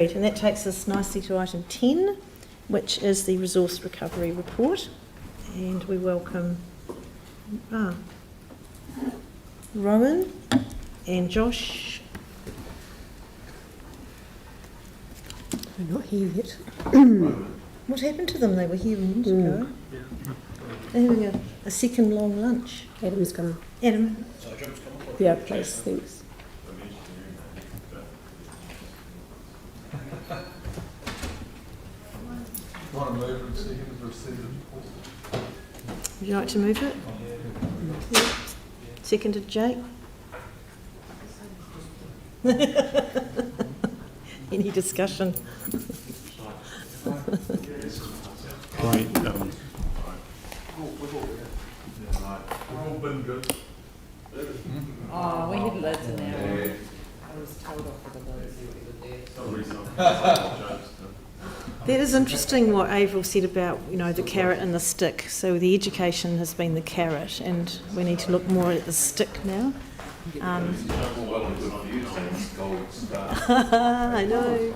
And that takes us nicely to item 10, which is the resource recovery report. And we welcome Rowan and Josh. They're not here yet. What happened to them? They were here a minute ago. They're having a second long lunch. Adam's gonna. Adam. Yeah, please, thanks. Would you like to move it? Yeah. Seconded, Jake. Any discussion? Right. Oh, we had loads in there. I was told off for the That is interesting what Avril said about, the carrot and the stick. So the education has been the carrot, and we need to look more at the stick now. I know.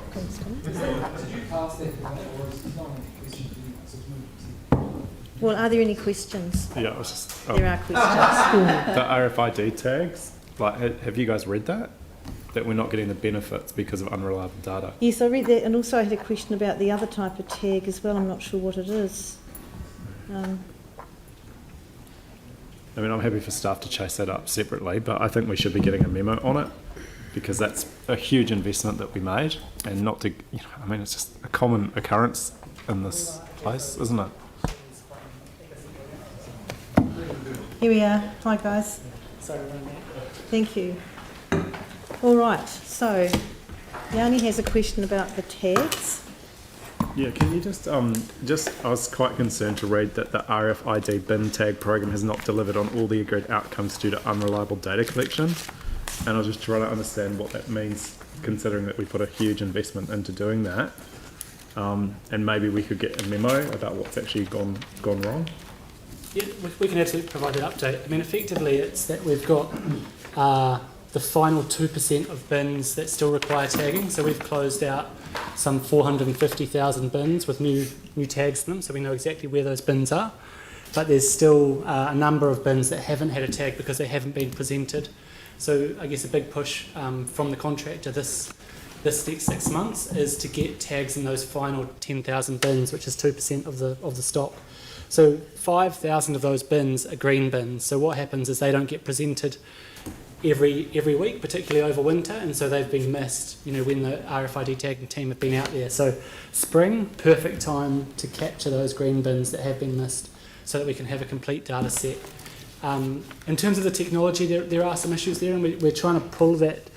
Well, are there any questions? Yeah, it was just There are questions. the RFID tags. Like, have you guys read that? That we're not getting the benefits because of unreliable data. Yes, I read that, and also I had a question about the other type of tag as well. I'm not sure what it is. I'm happy for staff to chase that up separately, but I think we should be getting a memo on it because that's a huge investment that we made, and not to, it's just a common occurrence in this place, isn't it? Here we are. Hi, guys. Thank you. All right, so Yanni has a question about the tags. Yeah, can you I was quite concerned to read that the RFID bin tag program has not delivered on all the agreed outcomes due to unreliable data collection. And I was just trying to understand what that means, considering that we put a huge investment into doing that. And maybe we could get a memo about what's actually gone wrong. Yeah, we can absolutely provide that update. Effectively it's that we've got the final 2% of bins that still require tagging. So we've closed out some 450,000 bins with new tags in them, so we know exactly where those bins are. But there's still a number of bins that haven't had a tag because they haven't been presented. So I guess a big push from the contractor this next 6 months is to get tags in those final 10,000 bins, which is 2% of the stock. So 5,000 of those bins are green bins. So what happens is they don't get presented every week, particularly over winter, and so they've been missed, when the RFID tagging team have been out there. So spring, perfect time to capture those green bins that have been missed so that we can have a complete data set. In terms of the technology, there are some issues there, and we're trying to pull that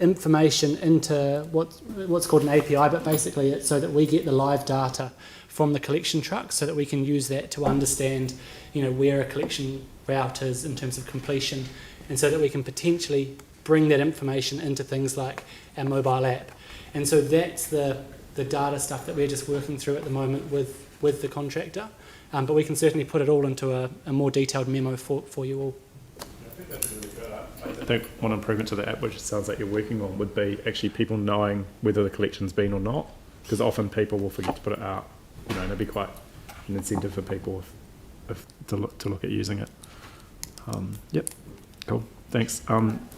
information into what's called an API, but basically it's so that we get the live data from the collection truck so that we can use that to understand, where a collection route is in terms of completion, and so that we can potentially bring that information into things like our mobile app. And so that's the data stuff that we're just working through at the moment with the contractor. But we can certainly put it all into a more detailed memo for you all. I think one improvement to the app, which it sounds like you're working on, would be actually people knowing whether the collection's been or not, because often people will forget to put it out. And it'd be quite an incentive for people to look at using it. Yep, cool, thanks.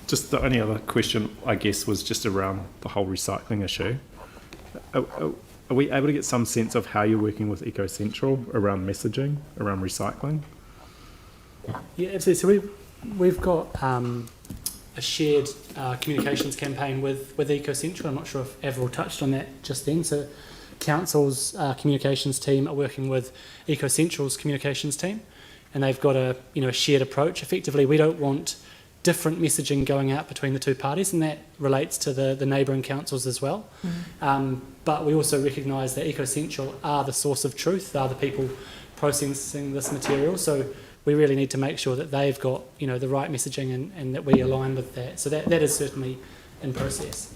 Just the only other question, I guess, was just around the whole recycling issue. Are we able to get some sense of how you're working with Eco Central around messaging, around recycling? Yeah, absolutely. So we've got a shared communications campaign with Eco Central. I'm not sure if Avril touched on that just then. So Council's communications team are working with Eco Central's communications team, and they've got a shared approach. Effectively, we don't want different messaging going out between the two parties, and that relates to the neighbouring councils as well. But we also recognise that Eco Central are the source of truth, they are the people processing this material, so we really need to make sure that they've got the right messaging and that we align with that. So that is certainly in process.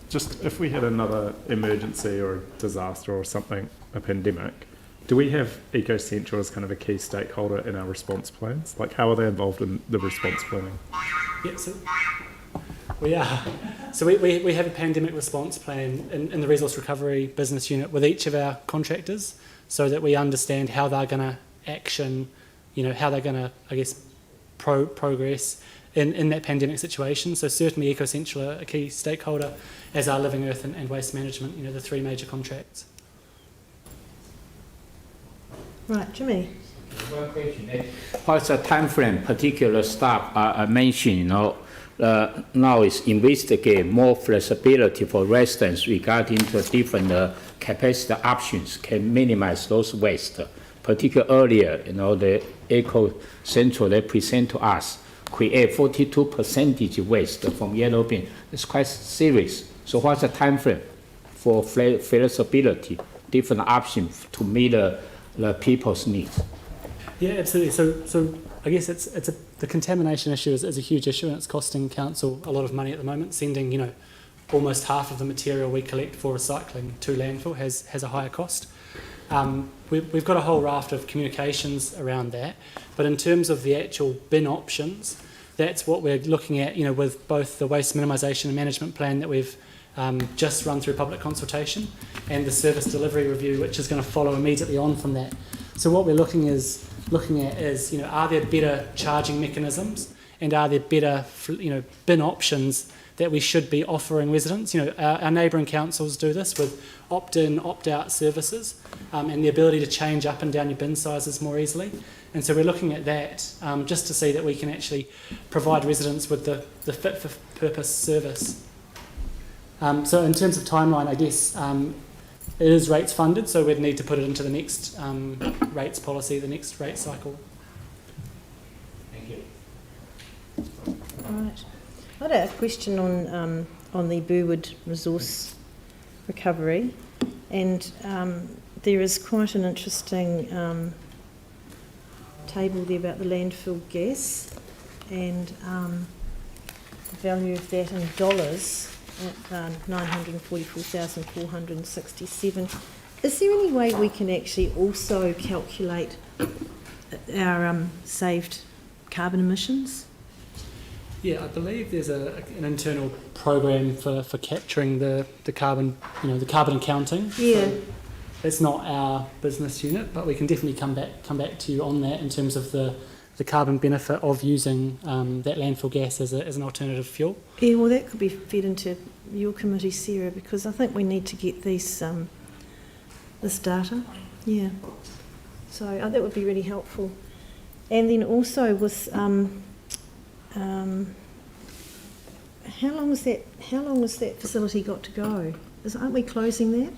Just if we had another emergency or a disaster or something, a pandemic, do we have Eco Central as kind of a key stakeholder in our response plans? Like, how are they involved in the response planning? Yeah, so we are. So we have a pandemic response plan in the resource recovery business unit with each of our contractors, so that we understand how they're going to action, how they're going to, I guess, progress in that pandemic situation. So certainly EcoCentral are a key stakeholder, as are Living Earth and Waste Management, the three major contracts. Right, Jimmy. One question. What's the time frame particular staff are mentioned, now is investigate more flexibility for residents regarding the different capacity options can minimize those waste. Particularly earlier, the EcoCentral they present to us create 42% waste from yellow bin. It's quite serious. So what's the time frame for flexibility, different options to meet the people's needs? Yeah, absolutely. So I guess the contamination issue is a huge issue, and it's costing council a lot of money at the moment. Sending almost half of the material we collect for recycling to landfill has a higher cost. We've got a whole raft of communications around that, but in terms of the actual bin options, that's what we're looking at. With both the waste minimisation and management plan that we've just run through public consultation, and the service delivery review, which is going to follow immediately on from that. So what we're looking at is, are there better charging mechanisms, and are there better, bin options that we should be offering residents? Our neighbouring councils do this with opt-in, opt-out services, and the ability to change up and down your bin sizes more easily. And so we're looking at that just to see that we can actually provide residents with the fit-for-purpose service. So in terms of timeline, I guess it is rates funded, so we'd need to put it into the next rates policy, the next rate cycle. Thank you. All right. I had a question on the Burwood resource recovery, and there is quite an interesting table there about the landfill gas and the value of that in dollars at 944,467. Is there any way we can actually also calculate our saved carbon emissions? Yeah, I believe there's an internal program for capturing the carbon, the carbon accounting. Yeah. So it's not our business unit, but we can definitely come back to you on that in terms of the carbon benefit of using that landfill gas as an alternative fuel. Yeah, well, that could be fed into your committee, Sarah, because I think we need to get this data. Yeah. So that would be really helpful. And then also with how long has that facility got to go? Aren't we closing that?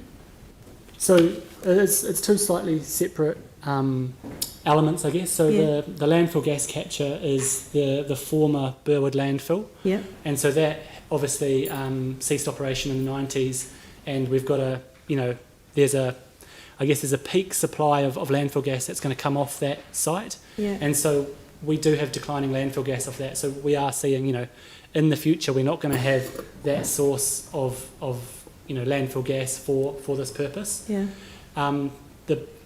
So it's two slightly separate elements, I guess. So yeah. the landfill gas catcher is the former Burwood landfill. Yeah. And so that obviously ceased operation in the 90s, and we've got there's a peak supply of landfill gas that's going to come off that site. Yeah. And so we do have declining landfill gas off that. So we are seeing, in the future we're not going to have that source of landfill gas for this purpose. Yeah.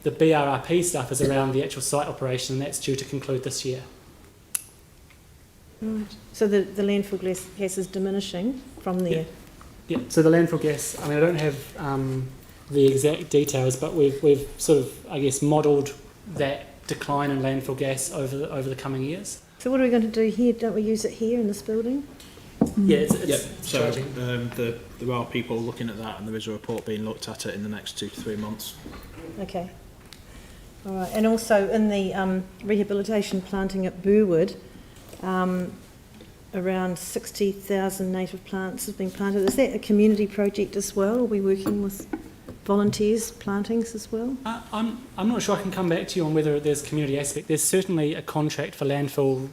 The BRRP stuff is around the actual site operation, and that's due to conclude this year. Right. So the landfill gas is diminishing from there. Yeah. So the landfill gas, I don't have the exact details, but we've sort of, I guess, modelled that decline in landfill gas over the coming years. So what are we going to do here? Don't we use it here in this building? Yeah, it's So charging. there are people looking at that, and there is a report being looked at it in the next 2 to 3 months. Okay. All right. And also in the rehabilitation planting at Burwood, around 60,000 native plants have been planted. Is that a community project as well? Are we working with volunteers plantings as well? I'm not sure. I can come back to you on whether there's a community aspect. There's certainly a contract for landfill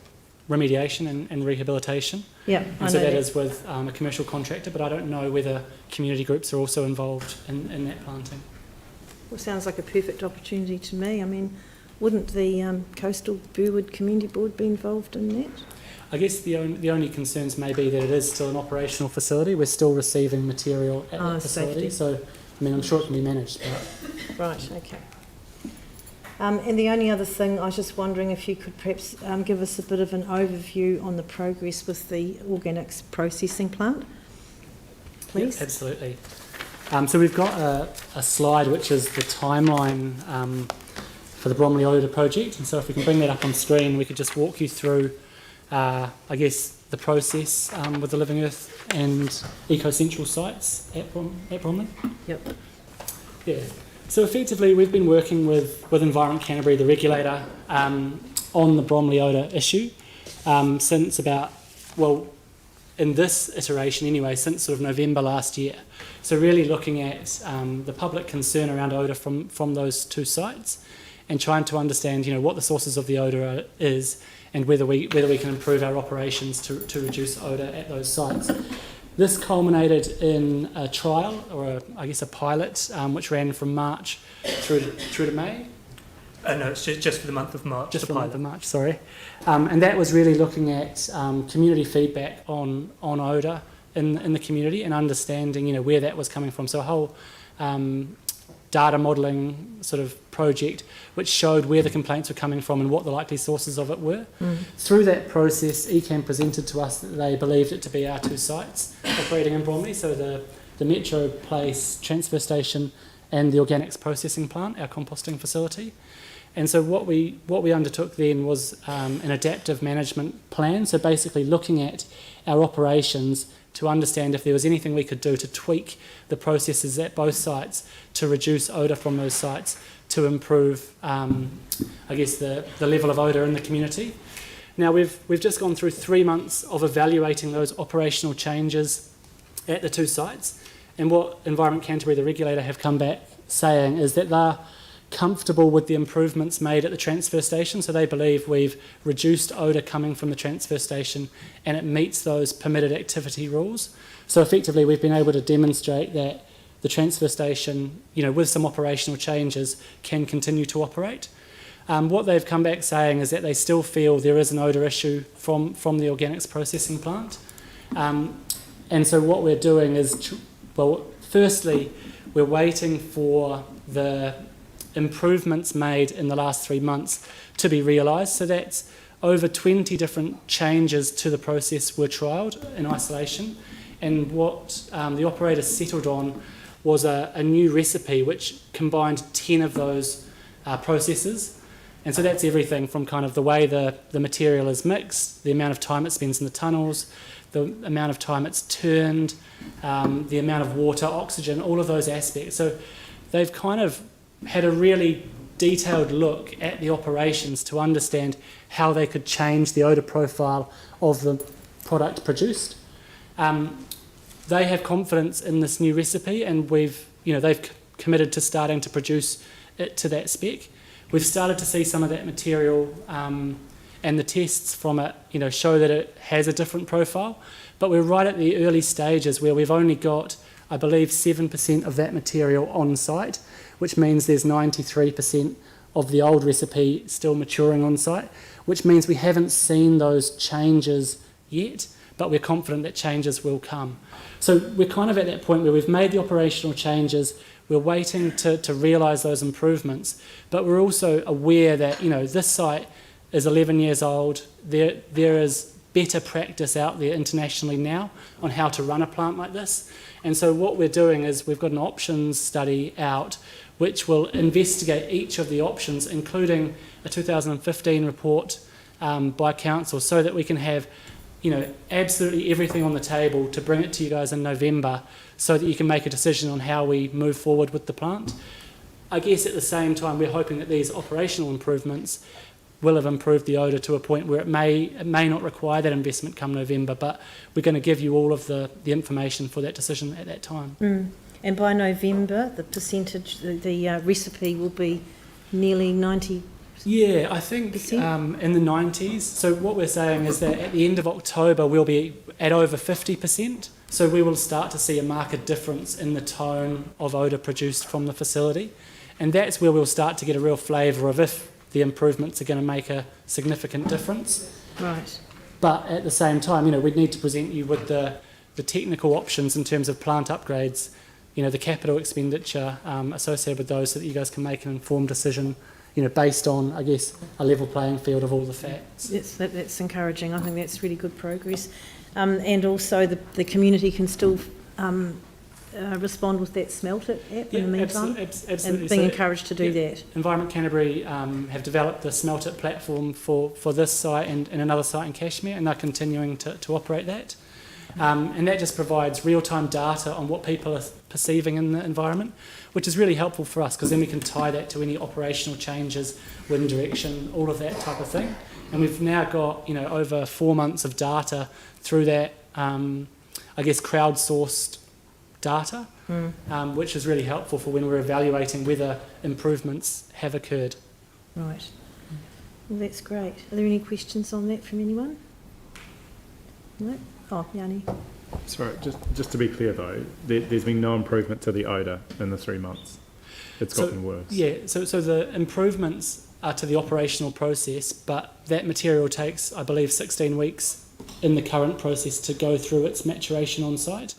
remediation and rehabilitation. Yeah, and so that is with a commercial contractor, but I don't know whether community groups are also involved in that planting. Well, sounds like a perfect opportunity to me. Wouldn't the Coastal Burwood Community Board be involved in that? I guess the only concerns may be that it is still an operational facility. We're still receiving material at that facility. Safety. So, I'm sure it can be managed. But Right, okay. And the only other thing, I was just wondering if you could perhaps give us a bit of an overview on the progress with the organics processing plant. please? Yeah, absolutely. So we've got a slide which is the timeline for the Bromley Odour project, and so if we can bring that up on screen, we could just walk you through, I guess, the process with the Living Earth and Eco-Central sites at Bromley. Yep. Yeah. So effectively, we've been working with Environment Canterbury, the regulator, on the Bromley Odour issue since about, well, in this iteration anyway, since sort of November last year. So really looking at the public concern around odour from those two sites and trying to understand, what the sources of the odour is and whether we can improve our operations to reduce odour at those sites. This culminated in a trial, or I guess a pilot, which ran from March through to May. No, it's just for the month of March. Just for the month of March, sorry. And that was really looking at community feedback on odour in the community and understanding, where that was coming from. So a whole data modelling sort of project which showed where the complaints were coming from and what the likely sources of it were. Through that process, ECAM presented to us that they believed it to be our two sites operating in Bromley, so the Metro Place transfer station and the organics processing plant, our composting facility. And so what we undertook then was an adaptive management plan, so basically looking at our operations to understand if there was anything we could do to tweak the processes at both sites to reduce odour from those sites, to improve, I guess, the level of odour in the community. Now, we've just gone through 3 months of evaluating those operational changes at the two sites, and what Environment Canterbury, the regulator, have come back saying is that they're comfortable with the improvements made at the transfer station, so they believe we've reduced odour coming from the transfer station and it meets those permitted activity rules. So effectively we've been able to demonstrate that the transfer station, with some operational changes, can continue to operate. What they've come back saying is that they still feel there is an odour issue from the organics processing plant. And so what we're doing is, firstly, we're waiting for the improvements made in the last 3 months to be realised. So that's over 20 different changes to the process were trialled in isolation, and what the operator settled on was a new recipe which combined 10 of those processes. And so that's everything from kind of the way the material is mixed, the amount of time it spends in the tunnels, the amount of time it's turned, the amount of water, oxygen, all of those aspects. So they've kind of had a really detailed look at the operations to understand how they could change the odour profile of the product produced. They have confidence in this new recipe, and they've committed to starting to produce it to that spec. We've started to see some of that material, and the tests from it, show that it has a different profile. But we're right at the early stages where we've only got, I believe, 7% of that material on site, which means there's 93% of the old recipe still maturing on site, which means we haven't seen those changes yet, but we're confident that changes will come. So we're kind of at that point where we've made the operational changes, we're waiting to realise those improvements, but we're also aware that, this site is 11 years old. There is better practice out there internationally now on how to run a plant like this. And so what we're doing is we've got an options study out which will investigate each of the options, including a 2015 report by council, so that we can have absolutely everything on the table to bring it to you guys in November, so that you can make a decision on how we move forward with the plant. I guess at the same time, we're hoping that these operational improvements will have improved the odour to a point where it may not require that investment come November, but we're going to give you all of the information for that decision at that time. And by November, the percentage, the recipe will be nearly 90%. Yeah, I think in the 90s. So what we're saying is that at the end of October, we'll be at over 50%. So we will start to see a marked difference in the tone of odour produced from the facility. And that's where we'll start to get a real flavour of if the improvements are going to make a significant difference. Right. But at the same time, we'd need to present you with the technical options in terms of plant upgrades, the capital expenditure associated with those, so that you guys can make an informed decision, based on, I guess, a level playing field of all the facts. That's encouraging. I think that's really good progress. And also the community can still respond with that Smelt It app in the meantime? Absolutely. And being encouraged to do that. Environment Canterbury have developed the Smelt It platform for this site and another site in Cashmere, and they're continuing to operate that. And that just provides real-time data on what people are perceiving in the environment, which is really helpful for us because then we can tie that to any operational changes, wind direction, all of that type of thing. And we've now got, over 4 months of data through that, crowdsourced data, which is really helpful for when we're evaluating whether improvements have occurred. Right. Well, that's great. Are there any questions on that from anyone? No? Oh, Yanni. Sorry, just to be clear though, there's been no improvement to the odour in the 3 months. It's gotten worse. Yeah, so the improvements are to the operational process, but that material takes, I believe, 16 weeks in the current process to go through its maturation on site.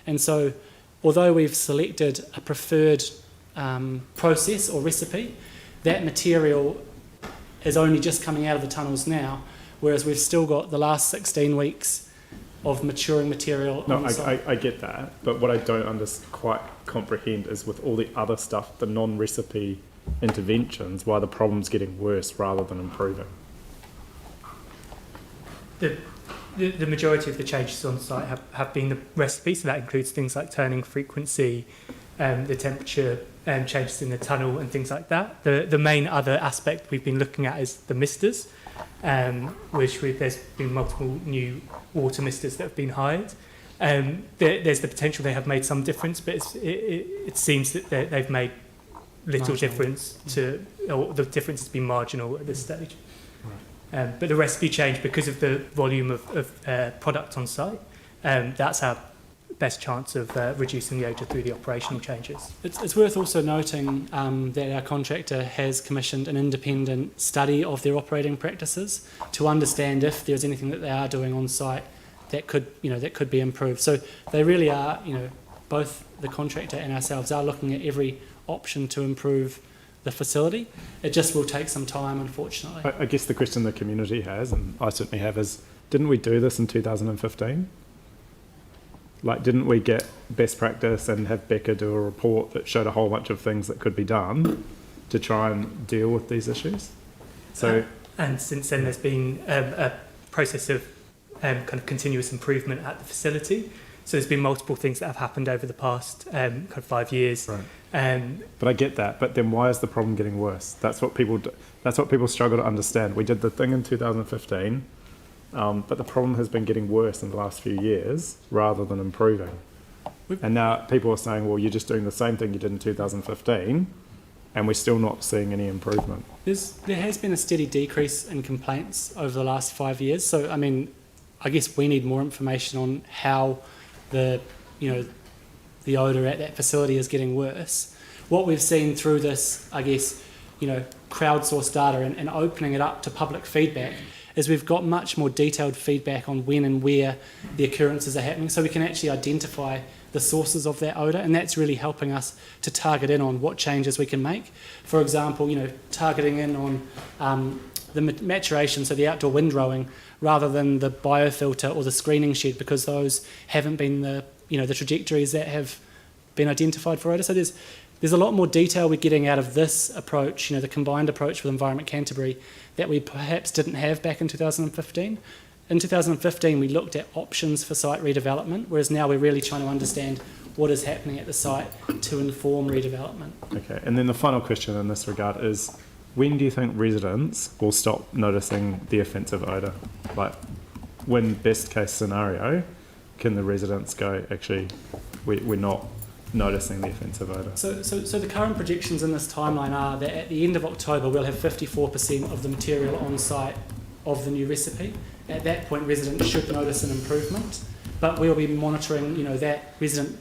And so, although we've selected a preferred process or recipe, that material is only just coming out of the tunnels now, whereas we've still got the last 16 weeks of maturing material on site. I get that, but what I don't quite comprehend is with all the other stuff, the non-recipe interventions, why the problem's getting worse rather than improving. The majority of the changes on site have been the recipe, so that includes things like turning frequency, the temperature, changes in the tunnel and things like that. The main other aspect we've been looking at is the misters, there's been multiple new water misters that have been hired. There's the potential they have made some difference, but it seems that they've made little difference or the difference has been marginal at this stage. Right. But the recipe change, because of the volume of product on site, that's our best chance of reducing the odour through the operational changes. It's worth also noting that our contractor has commissioned an independent study of their operating practices to understand if there's anything that they are doing on site that could be improved. So they really are, both the contractor and ourselves are looking at every option to improve the facility. It just will take some time, unfortunately. I guess the question the community has, and I certainly have, is didn't we do this in 2015? Like, didn't we get best practice and have Becca do a report that showed a whole bunch of things that could be done to try and deal with these issues? So, and since then, there's been a process of kind of continuous improvement at the facility. So there's been multiple things that have happened over the past kind of 5 years. Right. But I get that. But then why is the problem getting worse? That's what people struggle to understand. We did the thing in 2015. But the problem has been getting worse in the last few years rather than improving. And now people are saying, well, you're just doing the same thing you did in 2015 and we're still not seeing any improvement. There has been a steady decrease in complaints over the last 5 years. So, I guess we need more information on how the odour at that facility is getting worse. What we've seen through this, crowdsourced data and opening it up to public feedback is we've got much more detailed feedback on when and where the occurrences are happening, so we can actually identify the sources of that odour, and that's really helping us to target in on what changes we can make. For example, targeting in on the maturation, so the outdoor windrowing, rather than the biofilter or the screening shed, because those haven't been the trajectories that have been identified for odour. So there's a lot more detail we're getting out of this approach, the combined approach with Environment Canterbury, that we perhaps didn't have back in 2015. In 2015, we looked at options for site redevelopment, whereas now we're really trying to understand what is happening at the site to inform redevelopment. Okay, and then the final question in this regard is, when do you think residents will stop noticing the offensive odour? Like, when best case scenario, can the residents go, actually, we're not noticing the offensive odour? So the current projections in this timeline are that at the end of October we'll have 54% of the material on site of the new recipe. At that point, residents should notice an improvement, but we'll be monitoring, that resident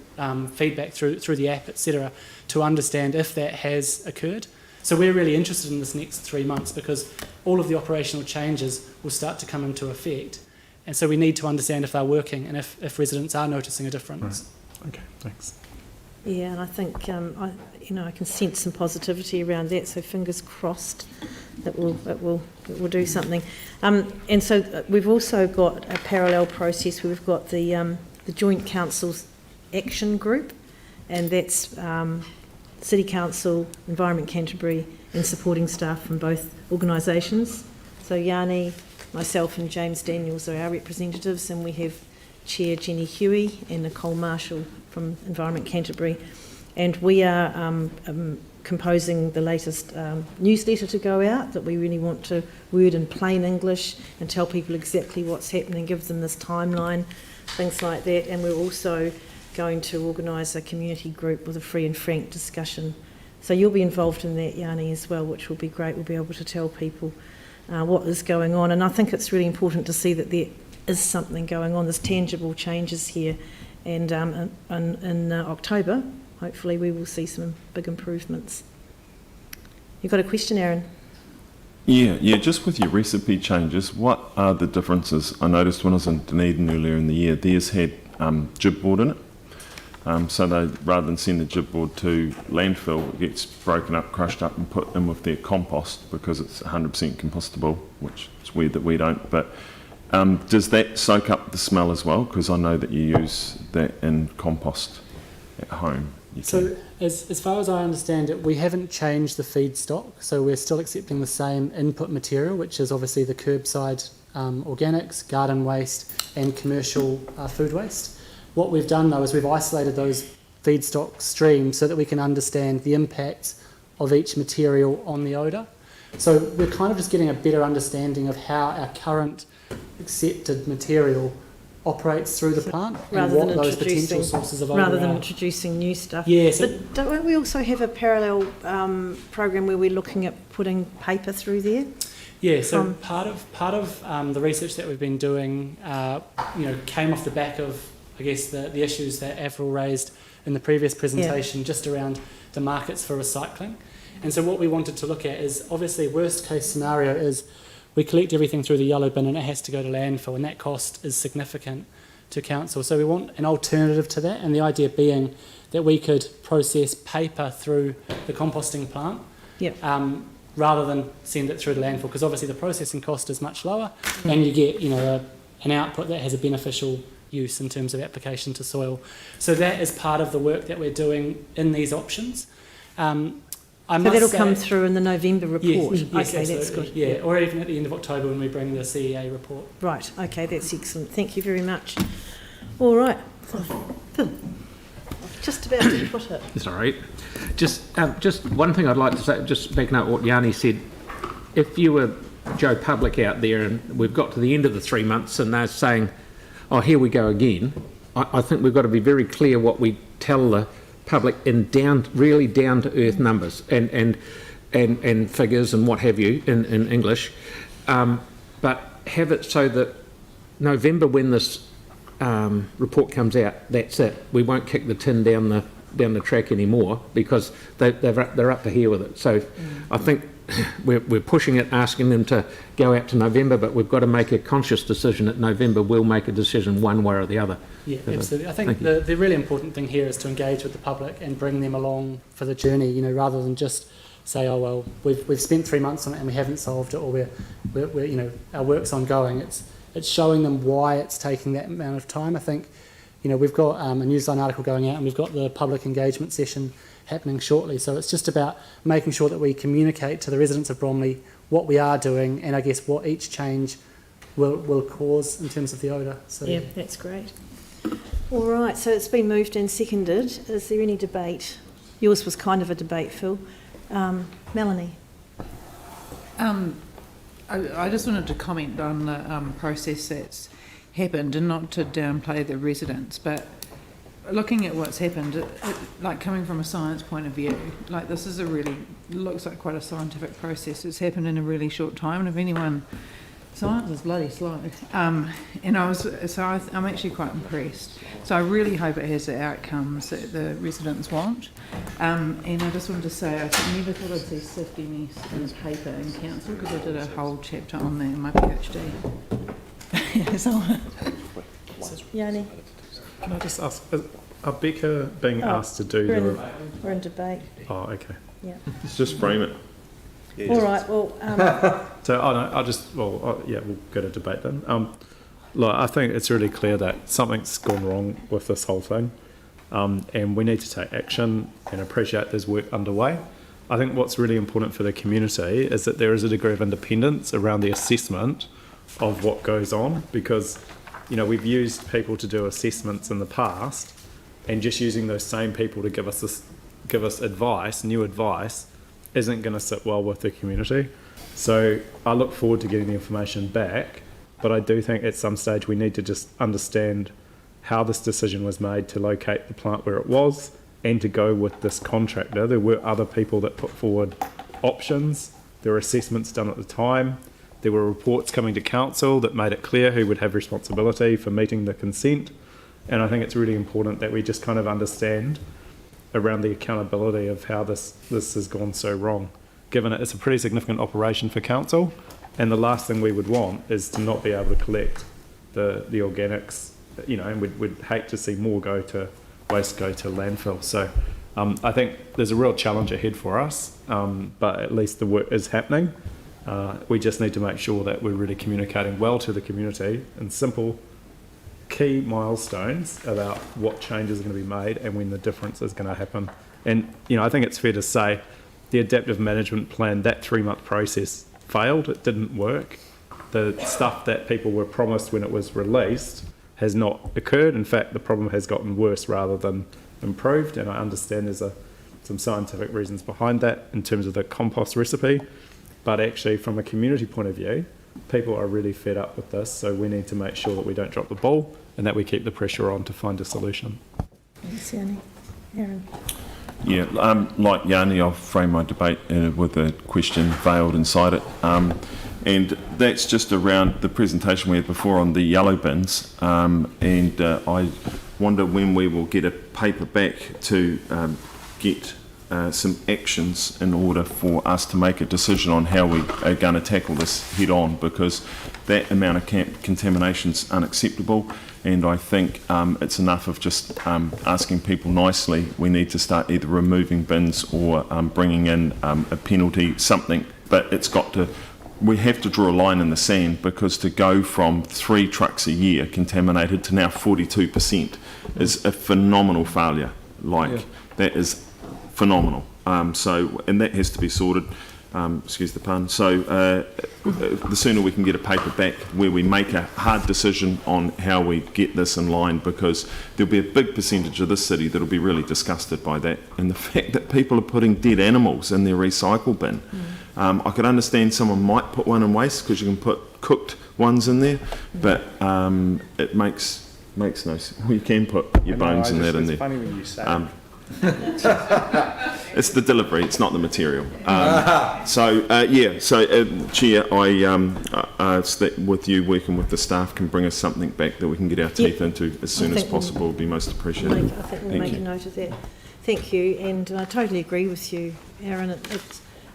feedback through the app, etc., to understand if that has occurred. So we're really interested in this next 3 months because all of the operational changes will start to come into effect, and so we need to understand if they're working and if residents are noticing a difference. Right. Okay, thanks. Yeah, and I think I can sense some positivity around that. So fingers crossed that it will do something. And so we've also got a parallel process where we've got the joint councils action group, and that's City Council, Environment Canterbury, and supporting staff from both organisations. So Yanni, myself and James Daniels are our representatives, and we have Chair Jenny Huey and Nicole Marshall from Environment Canterbury. And we are composing the latest newsletter to go out that we really want to word in plain English and tell people exactly what's happening, give them this timeline, things like that. And we're also going to organise a community group with a free and frank discussion. So you'll be involved in that, Yanni, as well, which will be great. We'll be able to tell people what is going on. And I think it's really important to see that there is something going on. There's tangible changes here. And in October, hopefully we will see some big improvements. You've got a question, Aaron? Yeah, just with your recipe changes, what are the differences? I noticed when I was in Dunedin earlier in the year, theirs had gibboard in it. So they, rather than send the gibboard to landfill, it gets broken up, crushed up and put in with their compost because it's 100% compostable, which is weird that we don't. But does that soak up the smell as well? Because I know that you use that in compost at home. So as far as I understand it, we haven't changed the feedstock, so we're still accepting the same input material, which is obviously the curbside organics, garden waste and commercial food waste. What we've done though is we've isolated those feedstock streams so that we can understand the impacts of each material on the odour. So we're kind of just getting a better understanding of how our current accepted material operates through the plant and what those potential sources of odour rather than are. Introducing new stuff. Yes. But don't we also have a parallel program where we're looking at putting paper through there? Yeah, so part of the research that we've been doing, came off the back of, I guess, the issues that Avril raised in the previous presentation, just around the markets for recycling. And so what we wanted to look at is, obviously, worst case scenario is we collect everything through the yellow bin and it has to go to landfill, and that cost is significant to council. So we want an alternative to that, and the idea being that we could process paper through the composting plant. Yep. Rather than send it through the landfill, because obviously the processing cost is much lower, and you get an output that has a beneficial use in terms of application to soil. So that is part of the work that we're doing in these options. So that'll come through in the November report. Yes, okay, that's good. Yeah, or even at the end of October when we bring the CEA report. Right, okay, that's excellent. Thank you very much. All right. Phil, just about to put it. It's all right. Just one thing I'd like to say, just backing up what Yanni said. If you were Joe Public out there and we've got to the end of the 3 months and they're saying, oh, here we go again, I think we've got to be very clear what we tell the public in really down to earth numbers and figures and what have you in English, but have it so that November, when this report comes out, that's it. We won't kick the tin down the track anymore because they're up to here with it. So I think we're pushing it, asking them to go out to November, but we've got to make a conscious decision that November will make a decision one way or the other. Yeah, absolutely. I think the really important thing here is to engage with the public and bring them along for the journey, rather than just say, oh, well, we've spent 3 months on it and we haven't solved it, or we're our work's ongoing. It's showing them why it's taking that amount of time. I think, we've got a Newsline article going out and we've got the public engagement session happening shortly. So it's just about making sure that we communicate to the residents of Bromley what we are doing and I guess what each change will cause in terms of the odour. So yeah, that's great. All right, so it's been moved and seconded. Is there any debate? Yours was kind of a debate, Phil. Melanie? I just wanted to comment on the process that's happened, and not to downplay the residents, but looking at what's happened, like coming from a science point of view, like this is looks like quite a scientific process. It's happened in a really short time, and if anyone, science is bloody slow. I'm actually quite impressed. So I really hope it has the outcomes that the residents want. And I just wanted to say, I never thought I'd see safety in this paper in council, because I did a whole chapter on that in my PhD. Yanni? Can I just ask, are Becca being asked to do we're in debate. Oh, okay. Yeah. Let's just frame it. Yeah, all right, well... we'll go to debate then. Look, I think it's really clear that something's gone wrong with this whole thing. and we need to take action and appreciate there's work underway. I think what's really important for the community is that there is a degree of independence around the assessment of what goes on, because we've used people to do assessments in the past, and just using those same people to give us advice, new advice, isn't going to sit well with the community. So I look forward to getting the information back, but I do think at some stage we need to just understand how this decision was made to locate the plant where it was and to go with this contractor. There were other people that put forward options. There were assessments done at the time. There were reports coming to council that made it clear who would have responsibility for meeting the consent. And I think it's really important that we just kind of understand around the accountability of how this has gone so wrong, given it's a pretty significant operation for council. And the last thing we would want is to not be able to collect the organics, and we'd hate to see more waste go to landfill. So I think there's a real challenge ahead for us, but at least the work is happening. We just need to make sure that we're really communicating well to the community in simple, key milestones about what changes are going to be made and when the difference is going to happen. And, I think it's fair to say the adaptive management plan, that 3-month process failed. It didn't work. The stuff that people were promised when it was released has not occurred. In fact, the problem has gotten worse rather than improved. And I understand there's some scientific reasons behind that in terms of the compost recipe. But actually, from a community point of view, people are really fed up with this. So we need to make sure that we don't drop the ball and that we keep the pressure on to find a solution. Thanks, Yanni. Aaron. Yeah, like Yanni, I'll frame my debate with a question veiled inside it. And that's just around the presentation we had before on the yellow bins. I wonder when we will get a paper back to get some actions in order for us to make a decision on how we are going to tackle this head on, because that amount of contamination is unacceptable. And I think it's enough of just asking people nicely. We need to start either removing bins or bringing in a penalty, something. But we have to draw a line in the sand, because to go from 3 trucks a year contaminated to now 42% is a phenomenal failure. That is phenomenal. And that has to be sorted. Excuse the pun. So the sooner we can get a paper back where we make a hard decision on how we get this in line, because there'll be a big percentage of this city that'll be really disgusted by that, and the fact that people are putting dead animals in their recycle bin. I could understand someone might put one in waste because you can put cooked ones in there, but it makes no sense. Well, you can put your bones in there. It's funny when you say it's the delivery, it's not the material. Chair, with you working with the staff can bring us something back that we can get our teeth into as soon as possible. Would be most appreciated. I think we'll make a note of that. Thank you, and I totally agree with you, Aaron.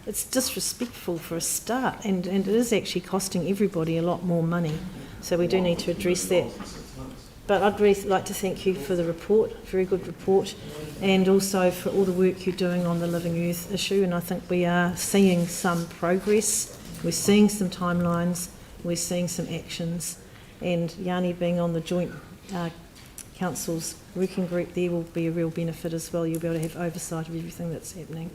It's disrespectful for a start, and it is actually costing everybody a lot more money. So we do need to address that. But I'd really like to thank you for the report, very good report, and also for all the work you're doing on the Living Earth issue. And I think we are seeing some progress, we're seeing some timelines, we're seeing some actions. And Yanni being on the joint council's working group there will be a real benefit as well. You'll be able to have oversight of everything that's happening.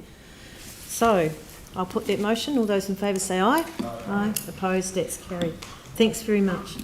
So I'll put that motion. All those in favour say aye. Aye. Opposed? That's carried. Thanks very much.